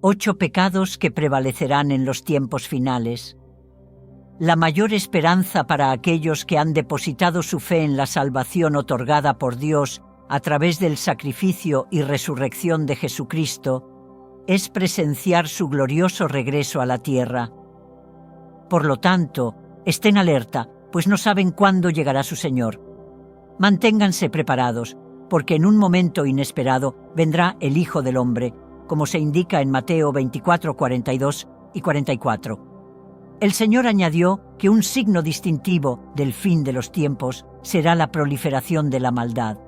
8 pecados que prevalecerán en los tiempos finales. La mayor esperanza para aquellos que han depositado su fe en la salvación otorgada por Dios a través del sacrificio y resurrección de Jesucristo es presenciar su glorioso regreso a la tierra. Por lo tanto, estén alerta, pues no saben cuándo llegará su Señor. Manténganse preparados, porque en un momento inesperado vendrá el Hijo del Hombre, como se indica en Mateo 24, 42 y 44. El Señor añadió que un signo distintivo del fin de los tiempos será la proliferación de la maldad.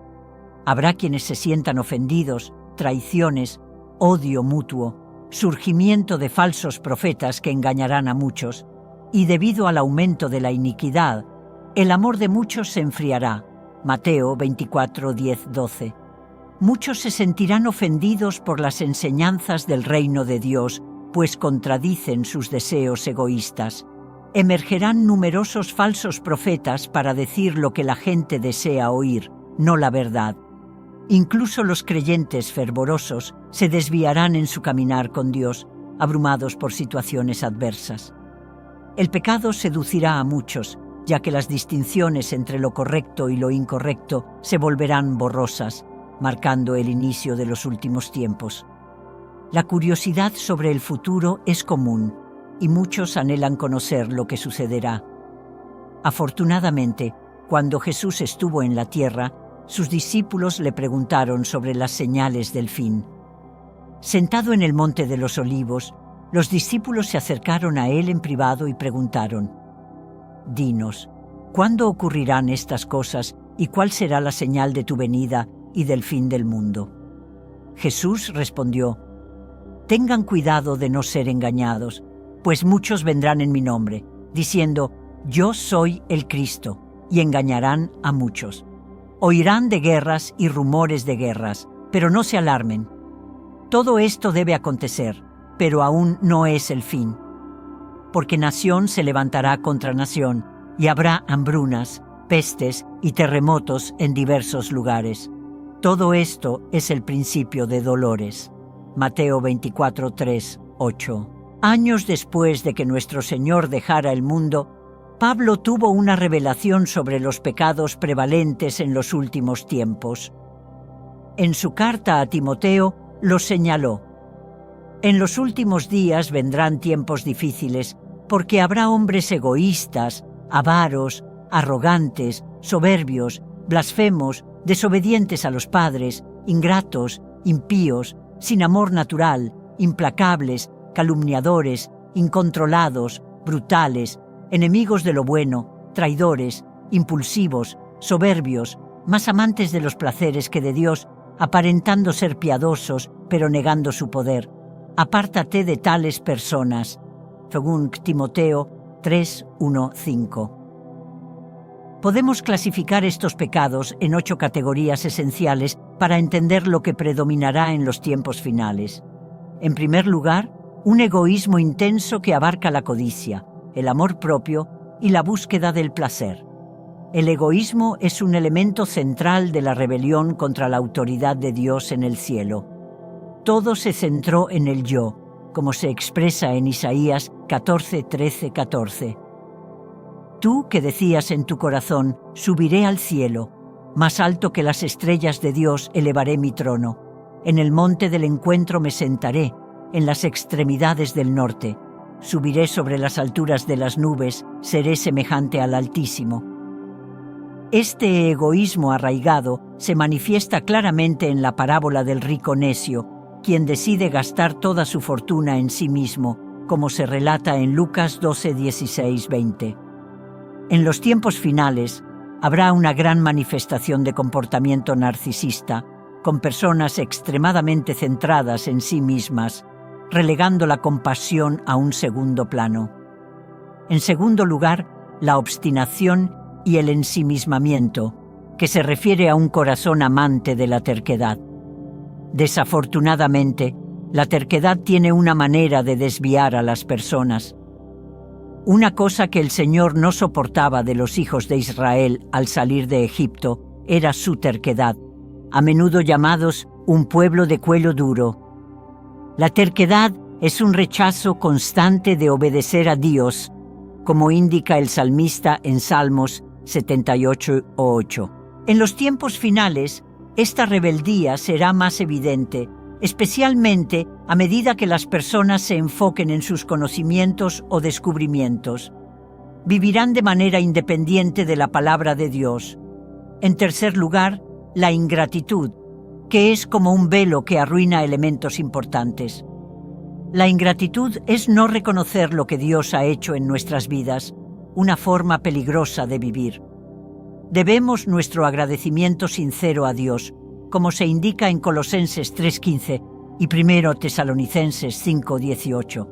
Habrá quienes se sientan ofendidos, traiciones, odio mutuo, surgimiento de falsos profetas que engañarán a muchos, y debido al aumento de la iniquidad, el amor de muchos se enfriará. Mateo 24, 10, 12. Muchos se sentirán ofendidos por las enseñanzas del reino de Dios, pues contradicen sus deseos egoístas. Emergerán numerosos falsos profetas para decir lo que la gente desea oír, no la verdad. Incluso los creyentes fervorosos se desviarán en su caminar con Dios, abrumados por situaciones adversas. El pecado seducirá a muchos, ya que las distinciones entre lo correcto y lo incorrecto se volverán borrosas, marcando el inicio de los últimos tiempos. La curiosidad sobre el futuro es común, y muchos anhelan conocer lo que sucederá. Afortunadamente, cuando Jesús estuvo en la tierra, sus discípulos le preguntaron sobre las señales del fin. Sentado en el Monte de los Olivos, los discípulos se acercaron a él en privado y preguntaron: «Dinos, ¿cuándo ocurrirán estas cosas y cuál será la señal de tu venida y del fin del mundo?» Jesús respondió: «Tengan cuidado de no ser engañados, pues muchos vendrán en mi nombre, diciendo: Yo soy el Cristo, y engañarán a muchos. Oirán de guerras y rumores de guerras, pero no se alarmen. Todo esto debe acontecer, pero aún no es el fin. Porque nación se levantará contra nación, y habrá hambrunas, pestes y terremotos en diversos lugares. Todo esto es el principio de dolores». Mateo 24, 3, 8. Años después de que nuestro Señor dejara el mundo, Pablo tuvo una revelación sobre los pecados prevalentes en los últimos tiempos. En su carta a Timoteo los señaló: «En los últimos días vendrán tiempos difíciles, porque habrá hombres egoístas, avaros, arrogantes, soberbios, blasfemos, desobedientes a los padres, ingratos, impíos, sin amor natural, implacables, calumniadores, incontrolados, brutales, enemigos de lo bueno, traidores, impulsivos, soberbios, más amantes de los placeres que de Dios, aparentando ser piadosos, pero negando su poder. Apártate de tales personas». Según Timoteo 3, 1, 5. Podemos clasificar estos pecados en 8 categorías esenciales para entender lo que predominará en los tiempos finales. En primer lugar, un egoísmo intenso que abarca la codicia, el amor propio y la búsqueda del placer. El egoísmo es un elemento central de la rebelión contra la autoridad de Dios en el cielo. Todo se centró en el yo, como se expresa en Isaías 14, 13, 14. Tú que decías en tu corazón: subiré al cielo, más alto que las estrellas de Dios elevaré mi trono. En el monte del encuentro me sentaré, en las extremidades del norte. Subiré sobre las alturas de las nubes, seré semejante al Altísimo. Este egoísmo arraigado se manifiesta claramente en la parábola del rico necio, quien decide gastar toda su fortuna en sí mismo, como se relata en Lucas 12, 16, 20. En los tiempos finales, habrá una gran manifestación de comportamiento narcisista, con personas extremadamente centradas en sí mismas, relegando la compasión a un segundo plano. En segundo lugar, la obstinación y el ensimismamiento, que se refiere a un corazón amante de la terquedad. Desafortunadamente, la terquedad tiene una manera de desviar a las personas. Una cosa que el Señor no soportaba de los hijos de Israel al salir de Egipto era su terquedad, a menudo llamados un pueblo de cuello duro. La terquedad es un rechazo constante de obedecer a Dios, como indica el salmista en Salmos 78:8. En los tiempos finales, esta rebeldía será más evidente, especialmente a medida que las personas se enfoquen en sus conocimientos o descubrimientos. Vivirán de manera independiente de la palabra de Dios. En tercer lugar, la ingratitud, que es como un velo que arruina elementos importantes. La ingratitud es no reconocer lo que Dios ha hecho en nuestras vidas, una forma peligrosa de vivir. Debemos nuestro agradecimiento sincero a Dios, como se indica en Colosenses 3:15 y 1 Tesalonicenses 5:18.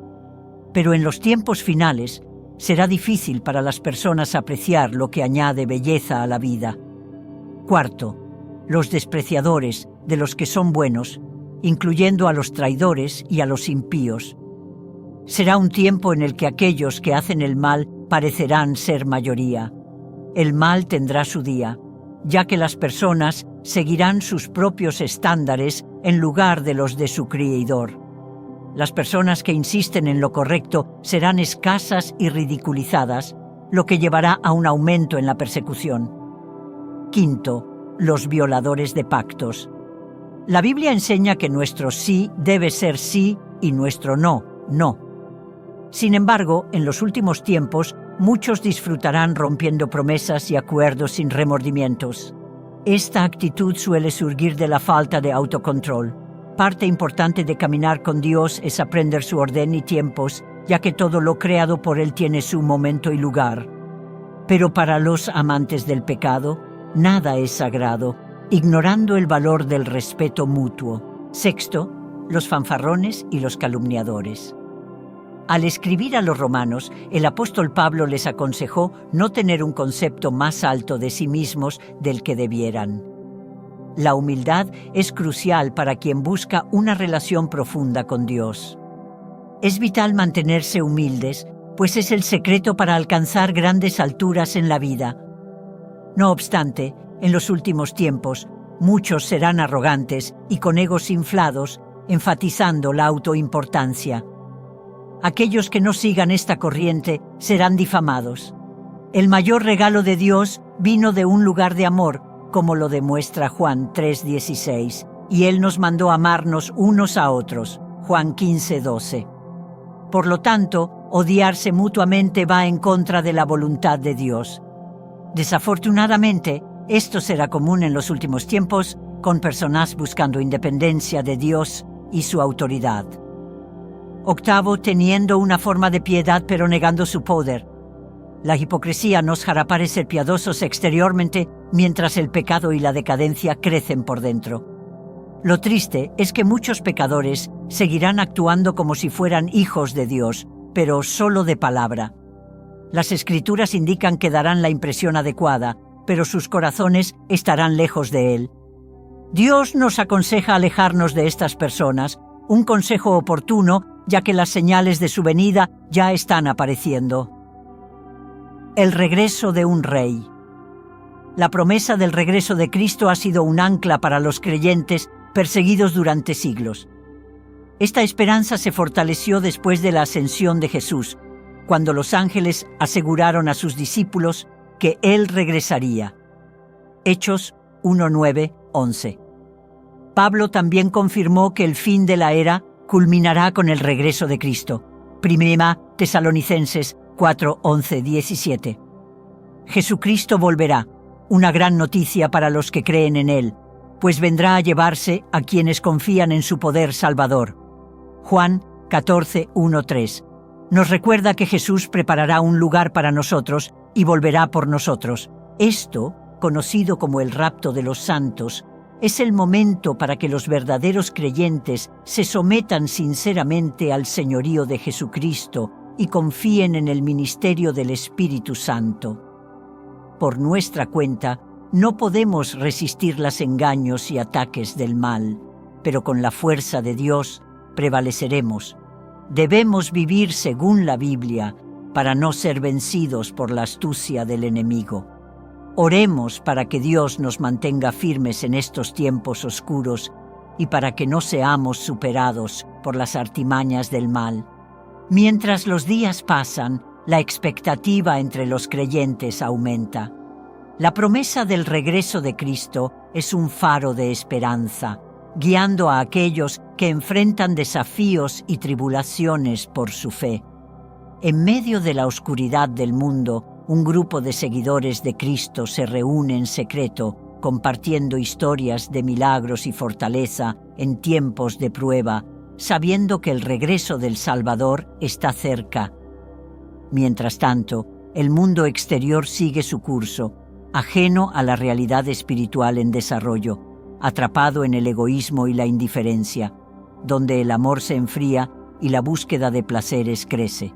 Pero en los tiempos finales será difícil para las personas apreciar lo que añade belleza a la vida. Cuarto, los despreciadores de los que son buenos, incluyendo a los traidores y a los impíos. Será un tiempo en el que aquellos que hacen el mal parecerán ser mayoría. El mal tendrá su día, ya que las personas seguirán sus propios estándares en lugar de los de su Creador. Las personas que insisten en lo correcto serán escasas y ridiculizadas, lo que llevará a un aumento en la persecución. Quinto, los violadores de pactos. La Biblia enseña que nuestro sí debe ser sí y nuestro no, no. Sin embargo, en los últimos tiempos, muchos disfrutarán rompiendo promesas y acuerdos sin remordimientos. Esta actitud suele surgir de la falta de autocontrol. Parte importante de caminar con Dios es aprender su orden y tiempos, ya que todo lo creado por Él tiene su momento y lugar. Pero para los amantes del pecado, nada es sagrado, ignorando el valor del respeto mutuo. Sexto, los fanfarrones y los calumniadores. Al escribir a los romanos, el apóstol Pablo les aconsejó no tener un concepto más alto de sí mismos del que debieran. La humildad es crucial para quien busca una relación profunda con Dios. Es vital mantenerse humildes, pues es el secreto para alcanzar grandes alturas en la vida. No obstante, en los últimos tiempos, muchos serán arrogantes y con egos inflados, enfatizando la autoimportancia. Aquellos que no sigan esta corriente serán difamados. El mayor regalo de Dios vino de un lugar de amor, como lo demuestra Juan 3:16, y Él nos mandó amarnos unos a otros, Juan 15:12. Por lo tanto, odiarse mutuamente va en contra de la voluntad de Dios. Desafortunadamente, esto será común en los últimos tiempos, con personas buscando independencia de Dios y su autoridad. Octavo, teniendo una forma de piedad pero negando su poder. La hipocresía nos hará parecer piadosos exteriormente, mientras el pecado y la decadencia crecen por dentro. Lo triste es que muchos pecadores seguirán actuando como si fueran hijos de Dios, pero solo de palabra. Las Escrituras indican que darán la impresión adecuada, pero sus corazones estarán lejos de Él. Dios nos aconseja alejarnos de estas personas, un consejo oportuno, ya que las señales de su venida ya están apareciendo. El regreso de un rey. La promesa del regreso de Cristo ha sido un ancla para los creyentes perseguidos durante siglos. Esta esperanza se fortaleció después de la ascensión de Jesús, cuando los ángeles aseguraron a sus discípulos que Él regresaría. Hechos 1:9-11. Pablo también confirmó que el fin de la era culminará con el regreso de Cristo. 1 Tesalonicenses 4:11-17. Jesucristo volverá, una gran noticia para los que creen en Él, pues vendrá a llevarse a quienes confían en su poder salvador. Juan 14:1-3. Nos recuerda que Jesús preparará un lugar para nosotros y volverá por nosotros. Esto, conocido como el rapto de los santos, es el momento para que los verdaderos creyentes se sometan sinceramente al señorío de Jesucristo y confíen en el ministerio del Espíritu Santo. Por nuestra cuenta, no podemos resistir los engaños y ataques del mal, pero con la fuerza de Dios prevaleceremos. Debemos vivir según la Biblia para no ser vencidos por la astucia del enemigo. Oremos para que Dios nos mantenga firmes en estos tiempos oscuros y para que no seamos superados por las artimañas del mal. Mientras los días pasan, la expectativa entre los creyentes aumenta. La promesa del regreso de Cristo es un faro de esperanza, guiando a aquellos que enfrentan desafíos y tribulaciones por su fe. En medio de la oscuridad del mundo, un grupo de seguidores de Cristo se reúne en secreto, compartiendo historias de milagros y fortaleza en tiempos de prueba, sabiendo que el regreso del Salvador está cerca. Mientras tanto, el mundo exterior sigue su curso, ajeno a la realidad espiritual en desarrollo, atrapado en el egoísmo y la indiferencia, donde el amor se enfría y la búsqueda de placeres crece.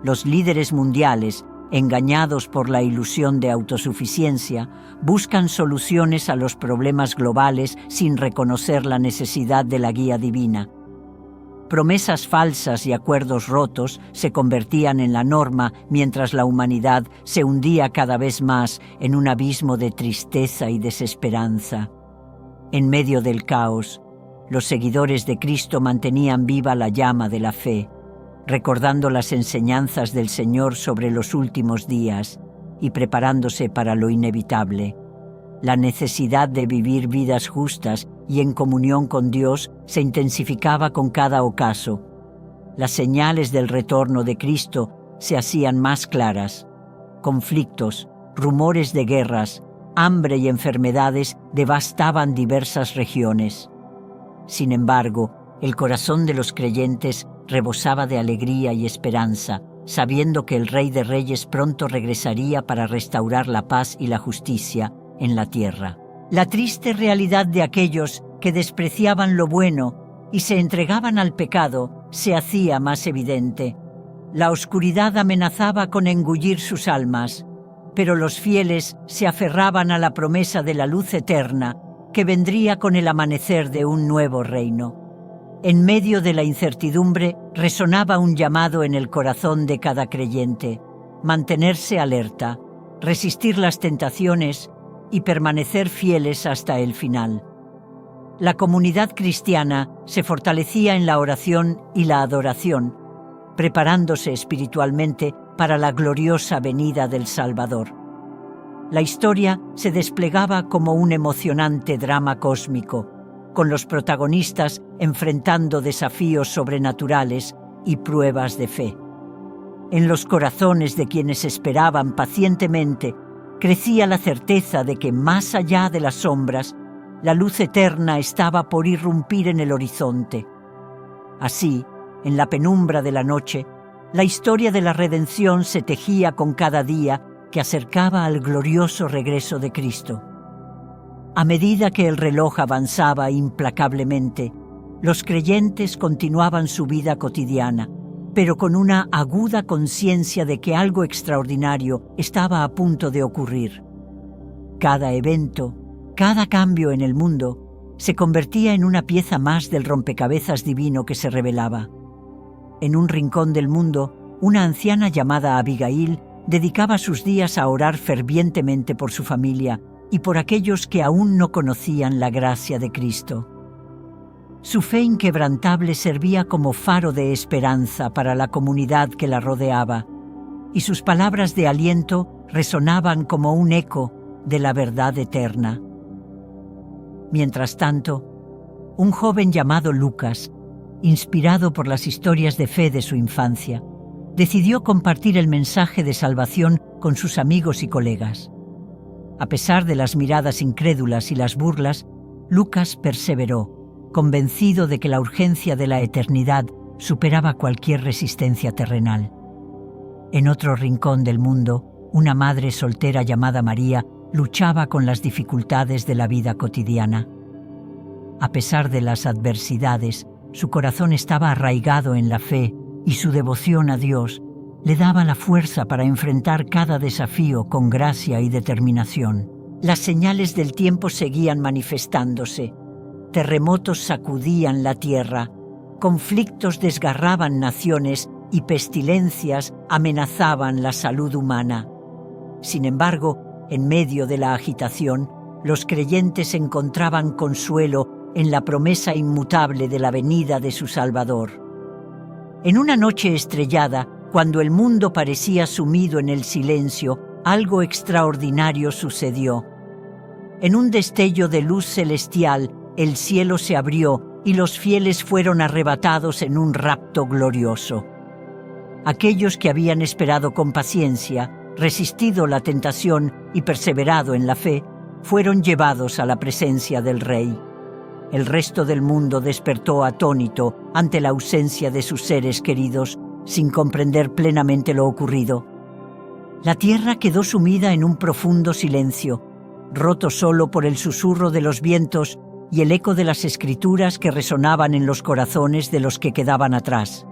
Los líderes mundiales, engañados por la ilusión de autosuficiencia, buscan soluciones a los problemas globales sin reconocer la necesidad de la guía divina. Promesas falsas y acuerdos rotos se convertían en la norma mientras la humanidad se hundía cada vez más en un abismo de tristeza y desesperanza. En medio del caos, los seguidores de Cristo mantenían viva la llama de la fe, recordando las enseñanzas del Señor sobre los últimos días y preparándose para lo inevitable. La necesidad de vivir vidas justas y en comunión con Dios se intensificaba con cada ocaso. Las señales del retorno de Cristo se hacían más claras. Conflictos, rumores de guerras, hambre y enfermedades devastaban diversas regiones. Sin embargo, el corazón de los creyentes rebosaba de alegría y esperanza, sabiendo que el Rey de Reyes pronto regresaría para restaurar la paz y la justicia en la tierra. La triste realidad de aquellos que despreciaban lo bueno y se entregaban al pecado se hacía más evidente. La oscuridad amenazaba con engullir sus almas, pero los fieles se aferraban a la promesa de la luz eterna que vendría con el amanecer de un nuevo reino. En medio de la incertidumbre resonaba un llamado en el corazón de cada creyente: mantenerse alerta, resistir las tentaciones y permanecer fieles hasta el final. La comunidad cristiana se fortalecía en la oración y la adoración, preparándose espiritualmente para la gloriosa venida del Salvador. La historia se desplegaba como un emocionante drama cósmico, con los protagonistas enfrentando desafíos sobrenaturales y pruebas de fe. En los corazones de quienes esperaban pacientemente crecía la certeza de que más allá de las sombras, la luz eterna estaba por irrumpir en el horizonte. Así, en la penumbra de la noche, la historia de la redención se tejía con cada día que acercaba al glorioso regreso de Cristo. A medida que el reloj avanzaba implacablemente, los creyentes continuaban su vida cotidiana, pero con una aguda conciencia de que algo extraordinario estaba a punto de ocurrir. Cada evento, cada cambio en el mundo, se convertía en una pieza más del rompecabezas divino que se revelaba. En un rincón del mundo, una anciana llamada Abigail dedicaba sus días a orar fervientemente por su familia y por aquellos que aún no conocían la gracia de Cristo. Su fe inquebrantable servía como faro de esperanza para la comunidad que la rodeaba, y sus palabras de aliento resonaban como un eco de la verdad eterna. Mientras tanto, un joven llamado Lucas, inspirado por las historias de fe de su infancia, decidió compartir el mensaje de salvación con sus amigos y colegas. A pesar de las miradas incrédulas y las burlas, Lucas perseveró, convencido de que la urgencia de la eternidad superaba cualquier resistencia terrenal. En otro rincón del mundo, una madre soltera llamada María luchaba con las dificultades de la vida cotidiana. A pesar de las adversidades, su corazón estaba arraigado en la fe y su devoción a Dios le daba la fuerza para enfrentar cada desafío con gracia y determinación. Las señales del tiempo seguían manifestándose. Terremotos sacudían la tierra, conflictos desgarraban naciones y pestilencias amenazaban la salud humana. Sin embargo, en medio de la agitación, los creyentes encontraban consuelo en la promesa inmutable de la venida de su Salvador. En una noche estrellada, cuando el mundo parecía sumido en el silencio, algo extraordinario sucedió. En un destello de luz celestial, el cielo se abrió y los fieles fueron arrebatados en un rapto glorioso. Aquellos que habían esperado con paciencia, resistido la tentación y perseverado en la fe, fueron llevados a la presencia del Rey. El resto del mundo despertó atónito ante la ausencia de sus seres queridos, sin comprender plenamente lo ocurrido. La tierra quedó sumida en un profundo silencio, roto solo por el susurro de los vientos y el eco de las escrituras que resonaban en los corazones de los que quedaban atrás.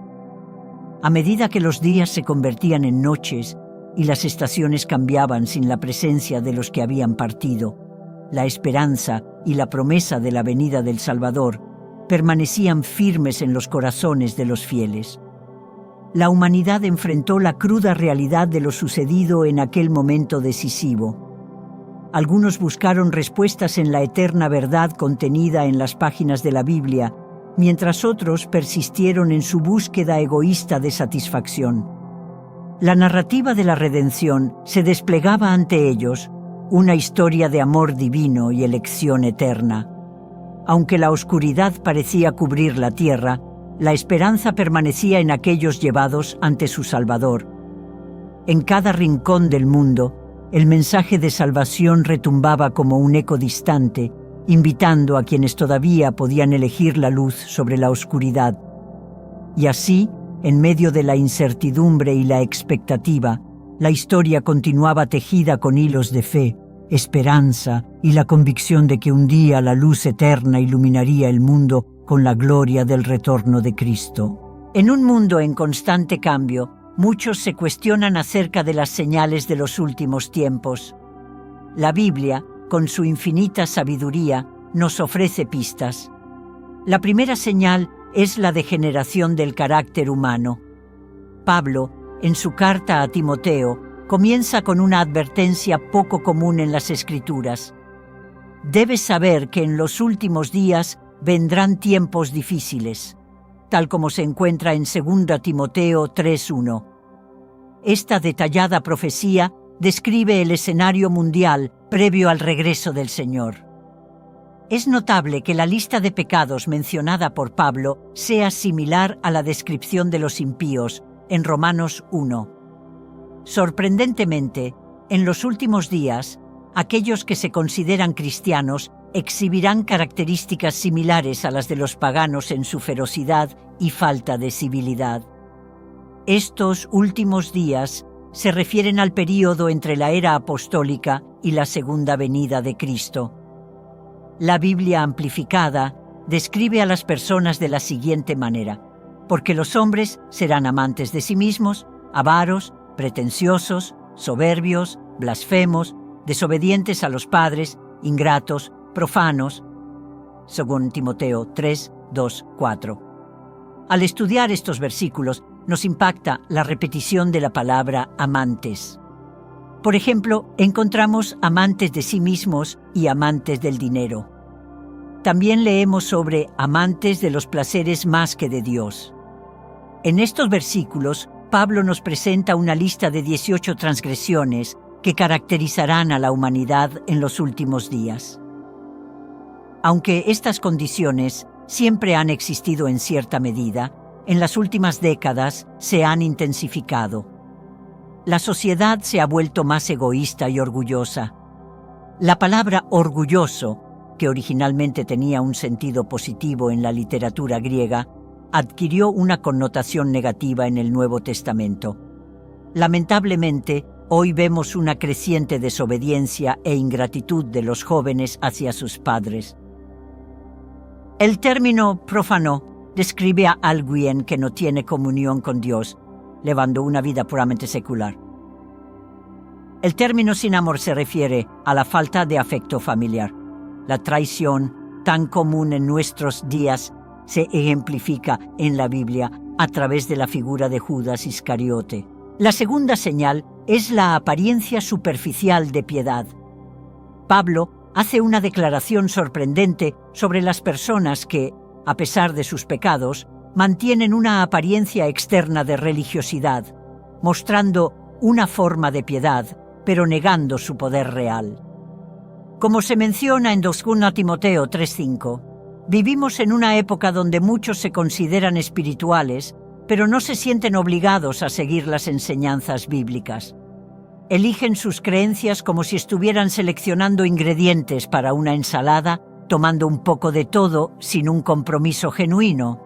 A medida que los días se convertían en noches y las estaciones cambiaban sin la presencia de los que habían partido, la esperanza y la promesa de la venida del Salvador permanecían firmes en los corazones de los fieles. La humanidad enfrentó la cruda realidad de lo sucedido en aquel momento decisivo. Algunos buscaron respuestas en la eterna verdad contenida en las páginas de la Biblia, mientras otros persistieron en su búsqueda egoísta de satisfacción. La narrativa de la redención se desplegaba ante ellos, una historia de amor divino y elección eterna. Aunque la oscuridad parecía cubrir la tierra, la esperanza permanecía en aquellos llevados ante su Salvador. En cada rincón del mundo, el mensaje de salvación retumbaba como un eco distante, invitando a quienes todavía podían elegir la luz sobre la oscuridad. Y así, en medio de la incertidumbre y la expectativa, la historia continuaba tejida con hilos de fe, esperanza y la convicción de que un día la luz eterna iluminaría el mundo con la gloria del retorno de Cristo. En un mundo en constante cambio, muchos se cuestionan acerca de las señales de los últimos tiempos. La Biblia, con su infinita sabiduría, nos ofrece pistas. La primera señal es la degeneración del carácter humano. Pablo, en su carta a Timoteo, comienza con una advertencia poco común en las Escrituras. Debes saber que en los últimos días vendrán tiempos difíciles, tal como se encuentra en 2 Timoteo 3:1. Esta detallada profecía describe el escenario mundial previo al regreso del Señor. Es notable que la lista de pecados mencionada por Pablo sea similar a la descripción de los impíos en Romanos 1. Sorprendentemente, en los últimos días, aquellos que se consideran cristianos exhibirán características similares a las de los paganos en su ferocidad y falta de civilidad. Estos últimos días se refieren al período entre la era apostólica y la segunda venida de Cristo. La Biblia amplificada describe a las personas de la siguiente manera: porque los hombres serán amantes de sí mismos, avaros, pretenciosos, soberbios, blasfemos, desobedientes a los padres, ingratos, profanos. 2 Timoteo 3, 2, 4. Al estudiar estos versículos, nos impacta la repetición de la palabra amantes. Por ejemplo, encontramos amantes de sí mismos y amantes del dinero. También leemos sobre amantes de los placeres más que de Dios. En estos versículos, Pablo nos presenta una lista de 18 transgresiones que caracterizarán a la humanidad en los últimos días. Aunque estas condiciones siempre han existido en cierta medida, en las últimas décadas se han intensificado. La sociedad se ha vuelto más egoísta y orgullosa. La palabra orgulloso, que originalmente tenía un sentido positivo en la literatura griega, adquirió una connotación negativa en el Nuevo Testamento. Lamentablemente, hoy vemos una creciente desobediencia e ingratitud de los jóvenes hacia sus padres. El término profano describe a alguien que no tiene comunión con Dios, llevando una vida puramente secular. El término sin amor se refiere a la falta de afecto familiar. La traición, tan común en nuestros días, se ejemplifica en la Biblia a través de la figura de Judas Iscariote. La segunda señal es la apariencia superficial de piedad. Pablo hace una declaración sorprendente sobre las personas que, a pesar de sus pecados, mantienen una apariencia externa de religiosidad, mostrando una forma de piedad, pero negando su poder real. Como se menciona en 2 Timoteo 3:5, vivimos en una época donde muchos se consideran espirituales, pero no se sienten obligados a seguir las enseñanzas bíblicas. Eligen sus creencias como si estuvieran seleccionando ingredientes para una ensalada, tomando un poco de todo sin un compromiso genuino.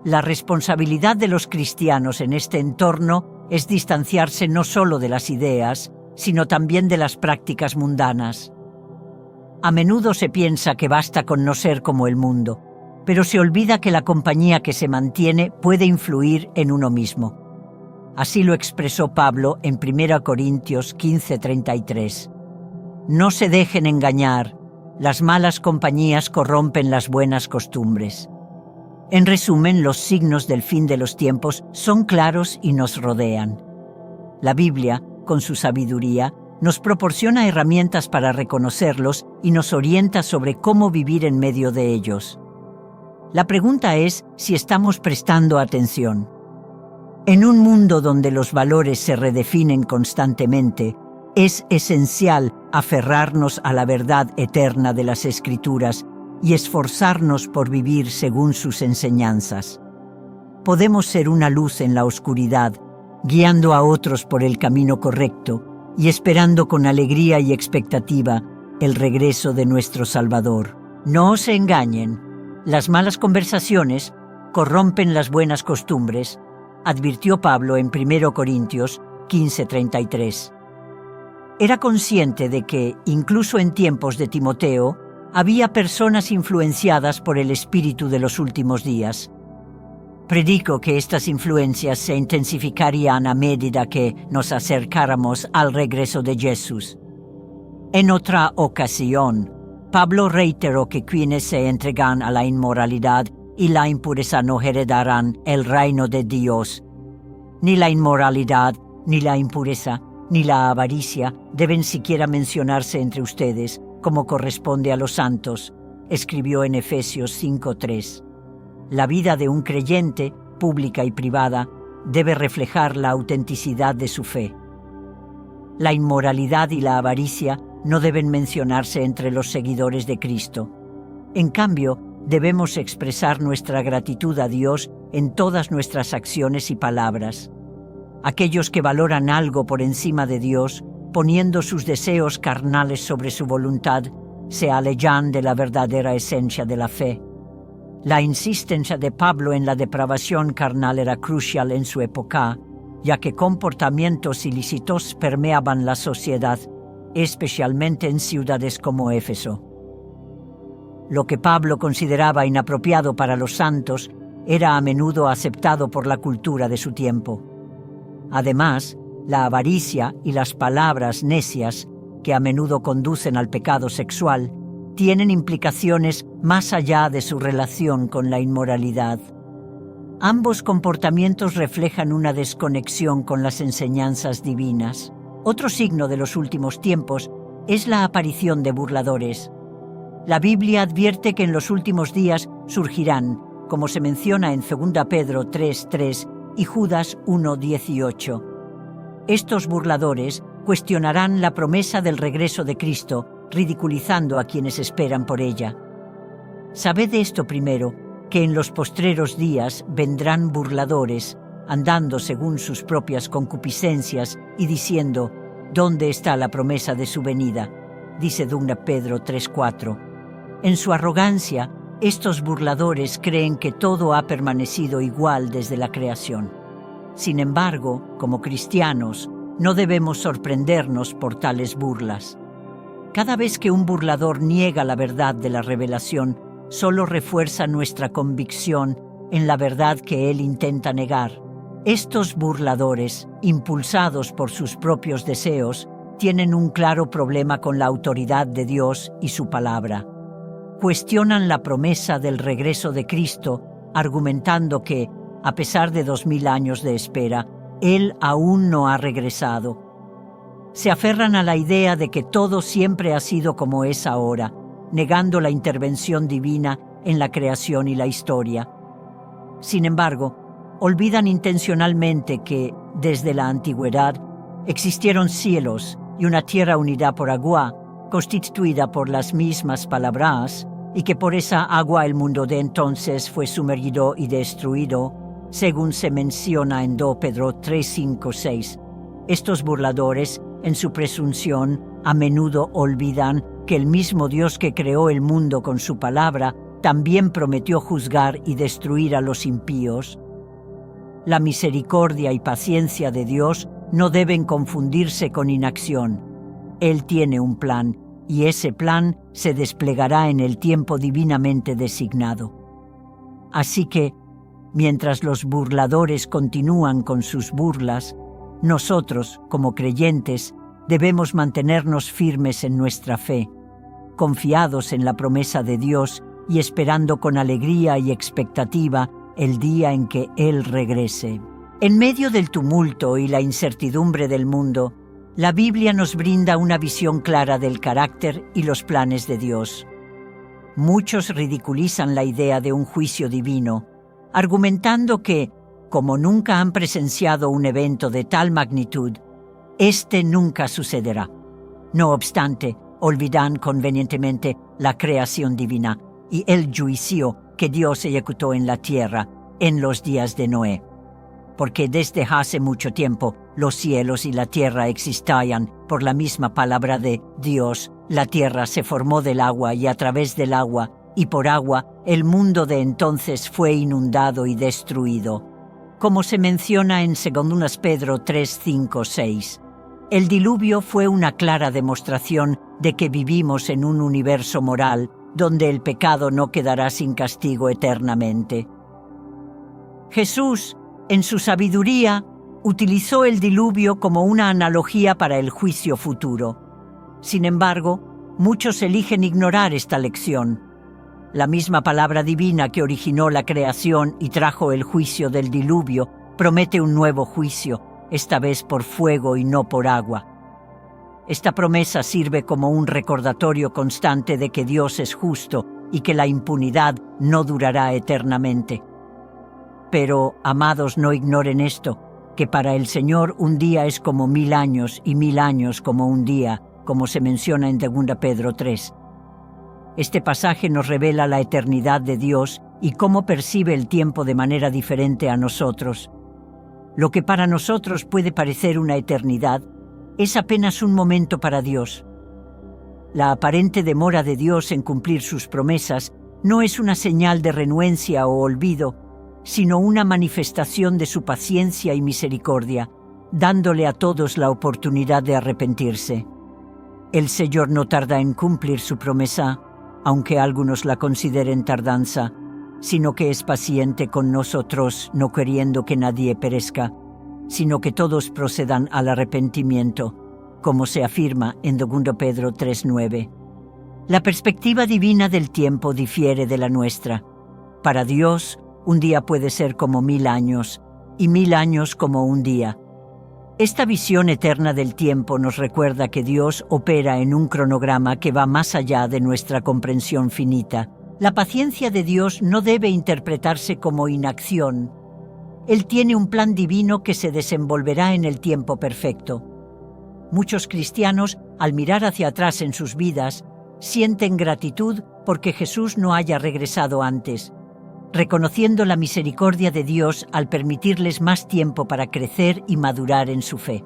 La responsabilidad de los cristianos en este entorno es distanciarse no solo de las ideas, sino también de las prácticas mundanas. A menudo se piensa que basta con no ser como el mundo, pero se olvida que la compañía que se mantiene puede influir en uno mismo. Así lo expresó Pablo en 1 Corintios 15:33. No se dejen engañar, las malas compañías corrompen las buenas costumbres. En resumen, los signos del fin de los tiempos son claros y nos rodean. La Biblia, con su sabiduría, nos proporciona herramientas para reconocerlos y nos orienta sobre cómo vivir en medio de ellos. La pregunta es si estamos prestando atención. En un mundo donde los valores se redefinen constantemente, es esencial aferrarnos a la verdad eterna de las Escrituras y esforzarnos por vivir según sus enseñanzas. Podemos ser una luz en la oscuridad, guiando a otros por el camino correcto y esperando con alegría y expectativa el regreso de nuestro Salvador. No se engañen, las malas conversaciones corrompen las buenas costumbres, advirtió Pablo en 1 Corintios 15:33. Era consciente de que, incluso en tiempos de Timoteo, había personas influenciadas por el espíritu de los últimos días. Predico que estas influencias se intensificarían a medida que nos acercáramos al regreso de Jesús. En otra ocasión, Pablo reiteró que quienes se entregan a la inmoralidad y la impureza no heredarán el reino de Dios. Ni la inmoralidad, ni la impureza, ni la avaricia deben siquiera mencionarse entre ustedes, como corresponde a los santos, escribió en Efesios 5:3. La vida de un creyente, pública y privada, debe reflejar la autenticidad de su fe. La inmoralidad y la avaricia no deben mencionarse entre los seguidores de Cristo. En cambio, debemos expresar nuestra gratitud a Dios en todas nuestras acciones y palabras. Aquellos que valoran algo por encima de Dios, poniendo sus deseos carnales sobre su voluntad, se alejan de la verdadera esencia de la fe. La insistencia de Pablo en la depravación carnal era crucial en su época, ya que comportamientos ilícitos permeaban la sociedad, especialmente en ciudades como Éfeso. Lo que Pablo consideraba inapropiado para los santos era a menudo aceptado por la cultura de su tiempo. Además, la avaricia y las palabras necias, que a menudo conducen al pecado sexual, tienen implicaciones más allá de su relación con la inmoralidad. Ambos comportamientos reflejan una desconexión con las enseñanzas divinas. Otro signo de los últimos tiempos es la aparición de burladores. La Biblia advierte que en los últimos días surgirán, como se menciona en 2 Pedro 3:3 y Judas 1:18. Estos burladores cuestionarán la promesa del regreso de Cristo, ridiculizando a quienes esperan por ella. Sabed esto primero, que en los postreros días vendrán burladores, andando según sus propias concupiscencias y diciendo, ¿dónde está la promesa de su venida?, dice 2 Pedro 3:4. En su arrogancia, estos burladores creen que todo ha permanecido igual desde la creación. Sin embargo, como cristianos, no debemos sorprendernos por tales burlas. Cada vez que un burlador niega la verdad de la revelación, solo refuerza nuestra convicción en la verdad que él intenta negar. Estos burladores, impulsados por sus propios deseos, tienen un claro problema con la autoridad de Dios y su palabra. Cuestionan la promesa del regreso de Cristo, argumentando que, a pesar de 2000 años de espera, Él aún no ha regresado. Se aferran a la idea de que todo siempre ha sido como es ahora, negando la intervención divina en la creación y la historia. Sin embargo, olvidan intencionalmente que, desde la antigüedad, existieron cielos y una tierra unida por agua, constituida por las mismas palabras, y que por esa agua el mundo de entonces fue sumergido y destruido, según se menciona en 2 Pedro 3, 5, 6. Estos burladores, en su presunción, a menudo olvidan que el mismo Dios que creó el mundo con su palabra también prometió juzgar y destruir a los impíos. La misericordia y paciencia de Dios no deben confundirse con inacción. Él tiene un plan, y ese plan se desplegará en el tiempo divinamente designado. Así que, mientras los burladores continúan con sus burlas, nosotros, como creyentes, debemos mantenernos firmes en nuestra fe, confiados en la promesa de Dios y esperando con alegría y expectativa el día en que Él regrese. En medio del tumulto y la incertidumbre del mundo, la Biblia nos brinda una visión clara del carácter y los planes de Dios. Muchos ridiculizan la idea de un juicio divino, argumentando que, como nunca han presenciado un evento de tal magnitud, este nunca sucederá. No obstante, olvidan convenientemente la creación divina y el juicio que Dios ejecutó en la tierra en los días de Noé. Porque desde hace mucho tiempo los cielos y la tierra existían por la misma palabra de Dios. La tierra se formó del agua y a través del agua y por agua el mundo de entonces fue inundado y destruido. Como se menciona en 2 Pedro 3, 5, 6. El diluvio fue una clara demostración de que vivimos en un universo moral donde el pecado no quedará sin castigo eternamente. Jesús, en su sabiduría, utilizó el diluvio como una analogía para el juicio futuro. Sin embargo, muchos eligen ignorar esta lección. La misma palabra divina que originó la creación y trajo el juicio del diluvio promete un nuevo juicio, esta vez por fuego y no por agua. Esta promesa sirve como un recordatorio constante de que Dios es justo y que la impunidad no durará eternamente. Pero, amados, no ignoren esto, que para el Señor un día es como 1000 años y 1000 años como un día, como se menciona en 2 Pedro 3. Este pasaje nos revela la eternidad de Dios y cómo percibe el tiempo de manera diferente a nosotros. Lo que para nosotros puede parecer una eternidad, es apenas un momento para Dios. La aparente demora de Dios en cumplir sus promesas no es una señal de renuencia o olvido, sino una manifestación de su paciencia y misericordia, dándole a todos la oportunidad de arrepentirse. El Señor no tarda en cumplir su promesa, aunque algunos la consideren tardanza, sino que es paciente con nosotros, no queriendo que nadie perezca, sino que todos procedan al arrepentimiento, como se afirma en 2 Pedro 3:9. La perspectiva divina del tiempo difiere de la nuestra. Para Dios, un día puede ser como 1000 años, y 1000 años como un día. Esta visión eterna del tiempo nos recuerda que Dios opera en un cronograma que va más allá de nuestra comprensión finita. La paciencia de Dios no debe interpretarse como inacción. Él tiene un plan divino que se desenvolverá en el tiempo perfecto. Muchos cristianos, al mirar hacia atrás en sus vidas, sienten gratitud porque Jesús no haya regresado antes, reconociendo la misericordia de Dios al permitirles más tiempo para crecer y madurar en su fe.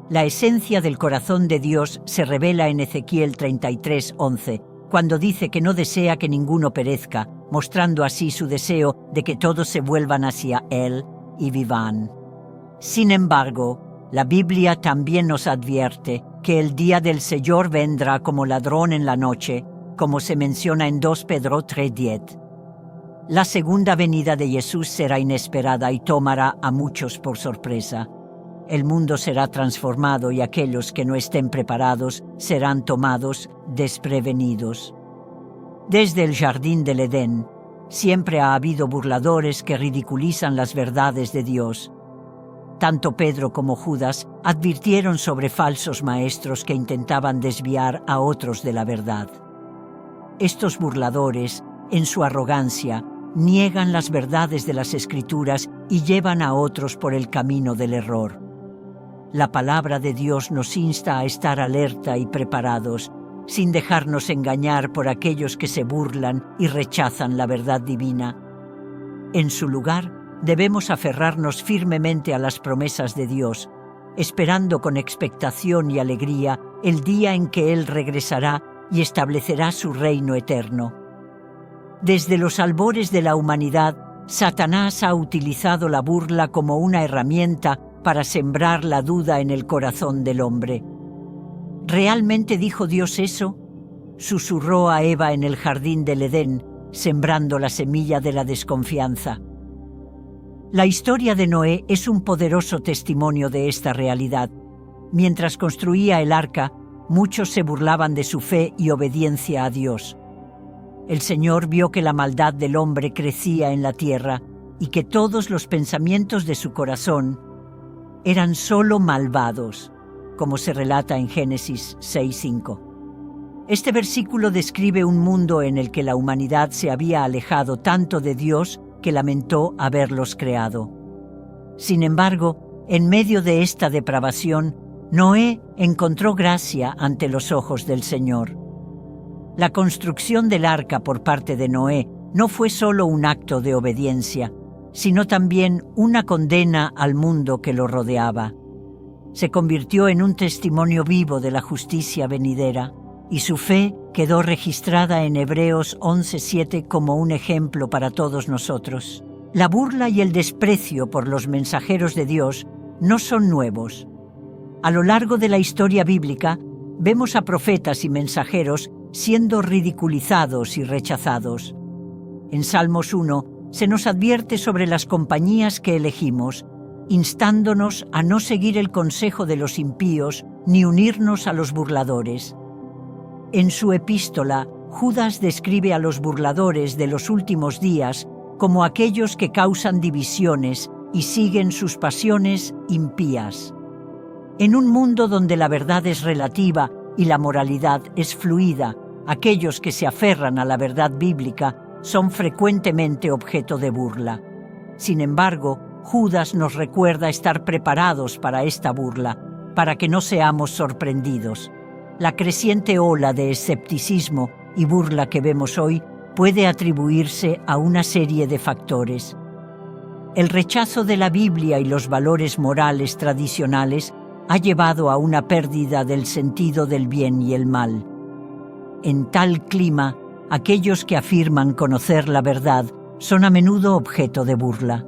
La esencia del corazón de Dios se revela en Ezequiel 33:11, cuando dice que no desea que ninguno perezca, mostrando así su deseo de que todos se vuelvan hacia Él y vivan. Sin embargo, la Biblia también nos advierte que el día del Señor vendrá como ladrón en la noche, como se menciona en 2 Pedro 3:10. La segunda venida de Jesús será inesperada y tomará a muchos por sorpresa. El mundo será transformado y aquellos que no estén preparados serán tomados desprevenidos. Desde el jardín del Edén, siempre ha habido burladores que ridiculizan las verdades de Dios. Tanto Pedro como Judas advirtieron sobre falsos maestros que intentaban desviar a otros de la verdad. estos burladores, en su arrogancia, niegan las verdades de las Escrituras y llevan a otros por el camino del error. La palabra de Dios nos insta a estar alerta y preparados, sin dejarnos engañar por aquellos que se burlan y rechazan la verdad divina. En su lugar, debemos aferrarnos firmemente a las promesas de Dios, esperando con expectación y alegría el día en que Él regresará y establecerá su reino eterno. Desde los albores de la humanidad, Satanás ha utilizado la burla como una herramienta para sembrar la duda en el corazón del hombre. ¿Realmente dijo Dios eso? Susurró a Eva en el jardín del Edén, sembrando la semilla de la desconfianza. La historia de Noé es un poderoso testimonio de esta realidad. Mientras construía el arca, muchos se burlaban de su fe y obediencia a Dios. El Señor vio que la maldad del hombre crecía en la tierra y que todos los pensamientos de su corazón eran solo malvados, como se relata en Génesis 6:5. Este versículo describe un mundo en el que la humanidad se había alejado tanto de Dios que lamentó haberlos creado. Sin embargo, en medio de esta depravación, Noé encontró gracia ante los ojos del Señor. La construcción del arca por parte de Noé no fue solo un acto de obediencia, sino también una condena al mundo que lo rodeaba. Se convirtió en un testimonio vivo de la justicia venidera, y su fe quedó registrada en Hebreos 11:7 como un ejemplo para todos nosotros. La burla y el desprecio por los mensajeros de Dios no son nuevos. A lo largo de la historia bíblica, vemos a profetas y mensajeros siendo ridiculizados y rechazados. En Salmos 1 se nos advierte sobre las compañías que elegimos, instándonos a no seguir el consejo de los impíos ni unirnos a los burladores. En su epístola, Judas describe a los burladores de los últimos días como aquellos que causan divisiones y siguen sus pasiones impías. En un mundo donde la verdad es relativa y la moralidad es fluida, aquellos que se aferran a la verdad bíblica son frecuentemente objeto de burla. Sin embargo, Judas nos recuerda estar preparados para esta burla, para que no seamos sorprendidos. La creciente ola de escepticismo y burla que vemos hoy puede atribuirse a una serie de factores. El rechazo de la Biblia y los valores morales tradicionales ha llevado a una pérdida del sentido del bien y el mal. En tal clima, aquellos que afirman conocer la verdad son a menudo objeto de burla.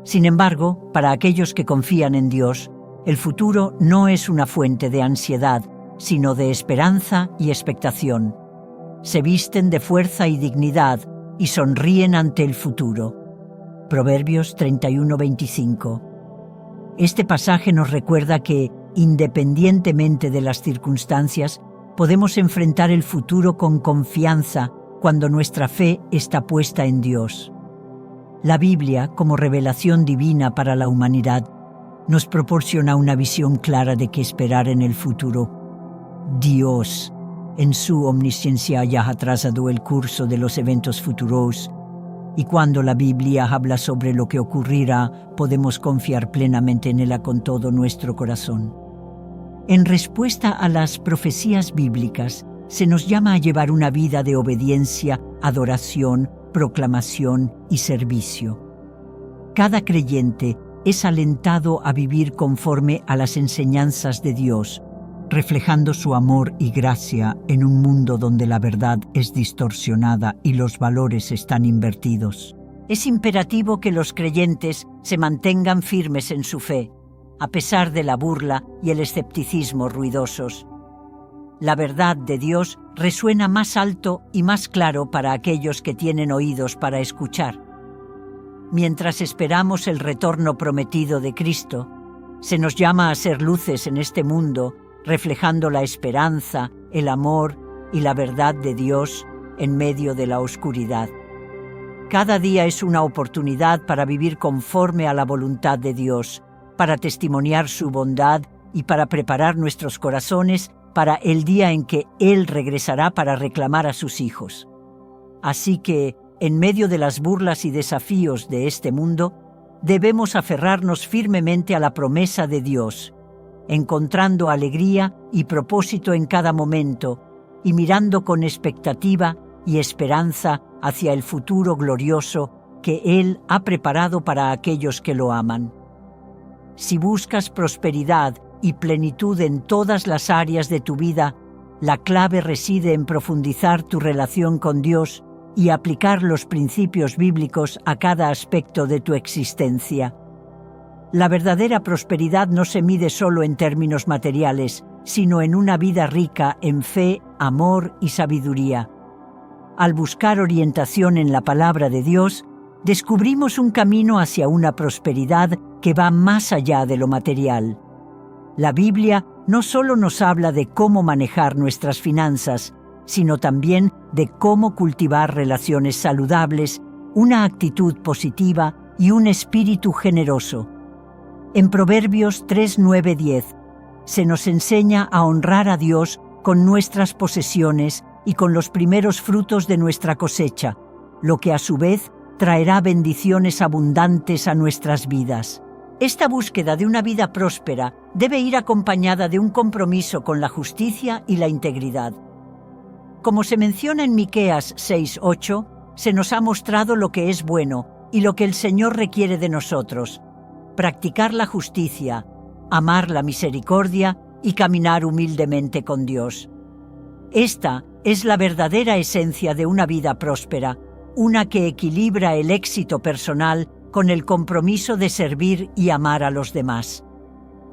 Sin embargo, para aquellos que confían en Dios, el futuro no es una fuente de ansiedad, sino de esperanza y expectación. Se visten de fuerza y dignidad y sonríen ante el futuro. Proverbios 31:25. Este pasaje nos recuerda que, independientemente de las circunstancias, podemos enfrentar el futuro con confianza cuando nuestra fe está puesta en Dios. La Biblia, como revelación divina para la humanidad, nos proporciona una visión clara de qué esperar en el futuro. Dios, en su omnisciencia, ya ha trazado el curso de los eventos futuros, y cuando la Biblia habla sobre lo que ocurrirá, podemos confiar plenamente en ella con todo nuestro corazón. En respuesta a las profecías bíblicas, se nos llama a llevar una vida de obediencia, adoración, proclamación y servicio. Cada creyente es alentado a vivir conforme a las enseñanzas de Dios, reflejando su amor y gracia en un mundo donde la verdad es distorsionada y los valores están invertidos. Es imperativo que los creyentes se mantengan firmes en su fe, a pesar de la burla y el escepticismo ruidosos. La verdad de Dios resuena más alto y más claro para aquellos que tienen oídos para escuchar. Mientras esperamos el retorno prometido de Cristo, se nos llama a ser luces en este mundo, reflejando la esperanza, el amor y la verdad de Dios en medio de la oscuridad. Cada día es una oportunidad para vivir conforme a la voluntad de Dios, para testimoniar su bondad y para preparar nuestros corazones para el día en que Él regresará para reclamar a sus hijos. Así que, en medio de las burlas y desafíos de este mundo, debemos aferrarnos firmemente a la promesa de Dios, encontrando alegría y propósito en cada momento y mirando con expectativa y esperanza hacia el futuro glorioso que Él ha preparado para aquellos que lo aman. Si buscas prosperidad y plenitud en todas las áreas de tu vida, la clave reside en profundizar tu relación con Dios y aplicar los principios bíblicos a cada aspecto de tu existencia. La verdadera prosperidad no se mide solo en términos materiales, sino en una vida rica en fe, amor y sabiduría. Al buscar orientación en la palabra de Dios, descubrimos un camino hacia una prosperidad que va más allá de lo material. La Biblia no solo nos habla de cómo manejar nuestras finanzas, sino también de cómo cultivar relaciones saludables, una actitud positiva y un espíritu generoso. En Proverbios 3, 9, 10, se nos enseña a honrar a Dios con nuestras posesiones y con los primeros frutos de nuestra cosecha, lo que a su vez traerá bendiciones abundantes a nuestras vidas. Esta búsqueda de una vida próspera debe ir acompañada de un compromiso con la justicia y la integridad. Como se menciona en Miqueas 6:8, se nos ha mostrado lo que es bueno y lo que el Señor requiere de nosotros: practicar la justicia, amar la misericordia y caminar humildemente con Dios. Esta es la verdadera esencia de una vida próspera, una que equilibra el éxito personal con el compromiso de servir y amar a los demás.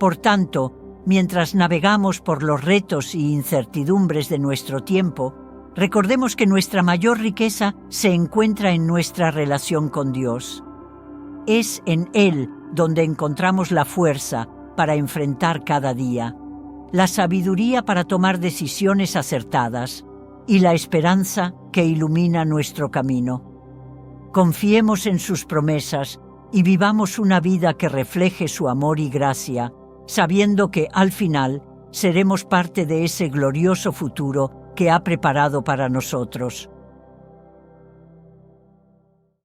Por tanto, mientras navegamos por los retos y incertidumbres de nuestro tiempo, recordemos que nuestra mayor riqueza se encuentra en nuestra relación con Dios. Es en Él donde encontramos la fuerza para enfrentar cada día, la sabiduría para tomar decisiones acertadas y la esperanza que ilumina nuestro camino. Confiemos en sus promesas y vivamos una vida que refleje su amor y gracia, sabiendo que al final seremos parte de ese glorioso futuro que ha preparado para nosotros.